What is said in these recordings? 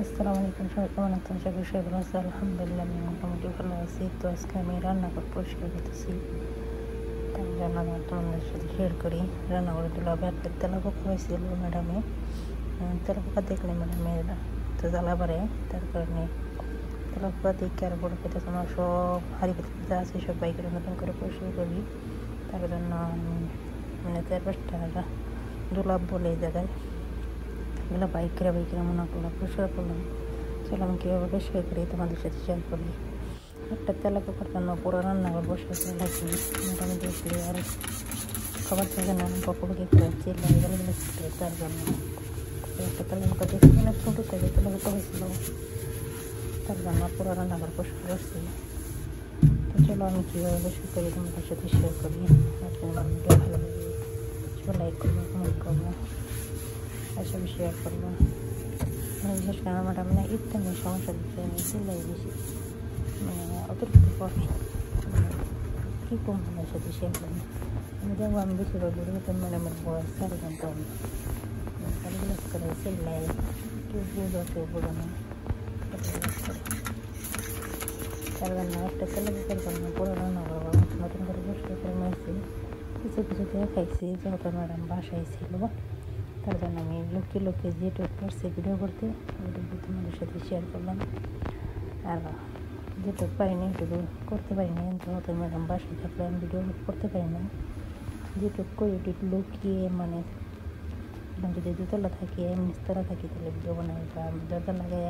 আসসালামু আলাইকুম, সবাই কেমন আছেন? আশা করি সবাই ভালো আছে। আলহামদুলিল্লাহ আমি মোটামুটি ভালো আছি। তো আজকে আমি রান্নাঘর পরিষ্কার করতেছি, তার জন্য আমি তোমাদের সাথে শেয়ার করি। রান্না করে দিল ভাতের তেলাপোকা হয়েছিল ম্যাডামে। তেলাপোকা দেখলে ম্যাডামে তো জ্বালা বাড়ে, তার কারণে তেলাপোকা দেখে আর বড় খেতে তোমার সব হাড়ি পাতিল যা আছে সব বাইকের নতুন করে পরিষ্কার করি। তার জন্য আমি মানে 4-5টা দুলাপ বলে এই জায়গায় এগুলো বাইকেরা মনে করলাম পরিষ্কার করলাম। চলো আমি কীভাবে পরিষ্কার করি তোমাদের সাথে শেয়ার করি। একটা তেলাপোকার জন্য পুরো রান্নাঘর পরিষ্কার করে রাখি। মোটামুটি দেখলে আর খাবার থেকে না বকবকি করে চিল্লাই গেলে তার জন্য একটা তেলাপোকা দেখছি অনেক ছোটো থেকে তেলাপোকা হয়েছিল, তার জন্য পুরো রান্নাঘর পরিষ্কার করছি। তো চলো আমি কীভাবে পরিষ্কার করি তোমাদের সাথে শেয়ার করি। আর তোমার ভিডিও ভালো লাগে সবাই লাইক করবো, কমেন্ট করবো, এসব শেয়ার করবো। বিশেষ করে আমার মানে ইত্যা নিয়ে সমস্যা দিচ্ছে, আমি চিল্লাই বেশি মানে অতিরিক্ত পরে কী কম আমার সাথে শেয়ার করি। আমি দেখবো আমি বেশিরভাগ ভিডিওতে ম্যাডামের বয়স 4 ঘন্টা গালিগুলাস করে চিল্লাই, কেউ বুঝো কেউ বোঝো না। তার জন্য একটা তেলাপোকার জন্য পুরো রান্না করবো নতুন করে পরিষ্কার করে নিয়েছি। কিছু দিয়ে খাইছি যেহেতু ম্যাডাম বাসায় ছিল, তার জন্য আমি লুকিয়ে যেটুকু পারছি ভিডিও করতে ওইটুকু তোমাদের সাথে শেয়ার করলাম। আর যেটুকু পারিনি এটুকু করতে পারিনি, যেহেতু ম্যাডাম বাসায় থাকলে আমি ভিডিও করতে পারি না। যেটুকু করি ওটুকু লুকিয়ে মানে যদি দোতলা থাকি নিচতলা থাকি তাহলে ভিডিও বানাই, বা দরজা লাগাই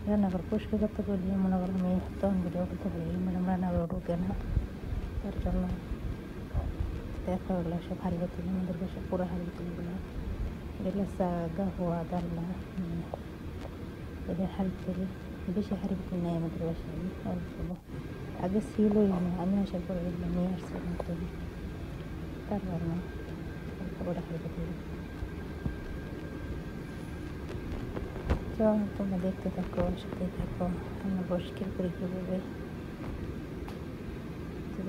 রান্নাঘর পরিষ্কার করতে পারি মনে করো আমি তখন ভিডিও করতে পারি। ম্যাডাম রান্নাঘর ঢুকে না, তার জন্য দেখা হলো সব হাড়ি বাতিল আমাদের বাসা পুরো হাড়ি বাতিলগুলো এগুলো চা গাহুয়া দাল্লা এদের হাড়ি থেকে বেশি হাড়ি বাতিল নেই আমাদের বাসায় অল্প। আগে ছিলই না, আমি আসার পরে এগুলো নিয়ে আসছিলাম, তো তার কারণে অল্প করে হাড়ি বাতিল। চল তোমরা দেখতে থাকো, সাথে থাকো, আমরা পরিষ্কার করি কীভাবে।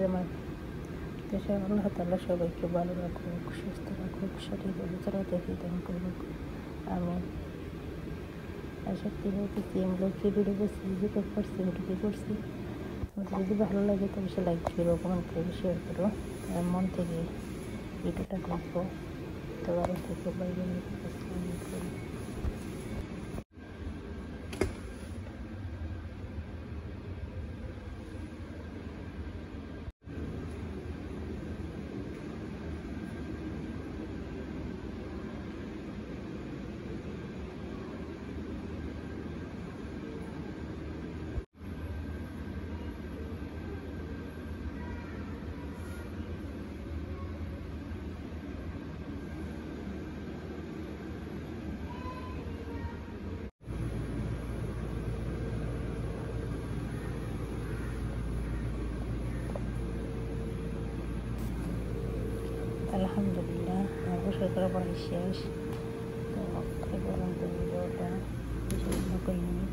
আমার দেশে আল্লাহ তাআলা সবাইকে ভালো রাখুক, সুস্থ রাখুক, সঠিকভাবে চালাতে হিদায়ত করুক। আমি সত্যি বলতেছি আমি লোককে ভিডিও করছি, যেটুকু করছি ওটুকু করছি। তোমাদের যদি ভালো লাগে তবে সে লাইক করো, কমেন্ট করো, শেয়ার করো। আর মন থেকে ভিডিওটা দেখবো। তো ভালো থেকে বাইরে করি। আলহামদুলিল্লাহ পরিষ্কার করার পরে শেষ। তো এই পর্যন্ত ভিডিওটা বেশি বড় করিনি,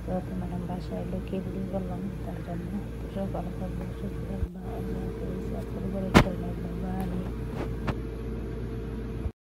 তো ম্যাডাম বাসায় লুকিয়ে ভিডিও করলাম তার জন্য। তো সব ভালো থাকবে, সুস্থ থাকবা, আল্লাহ হাফেজ। পরিবারের সবাই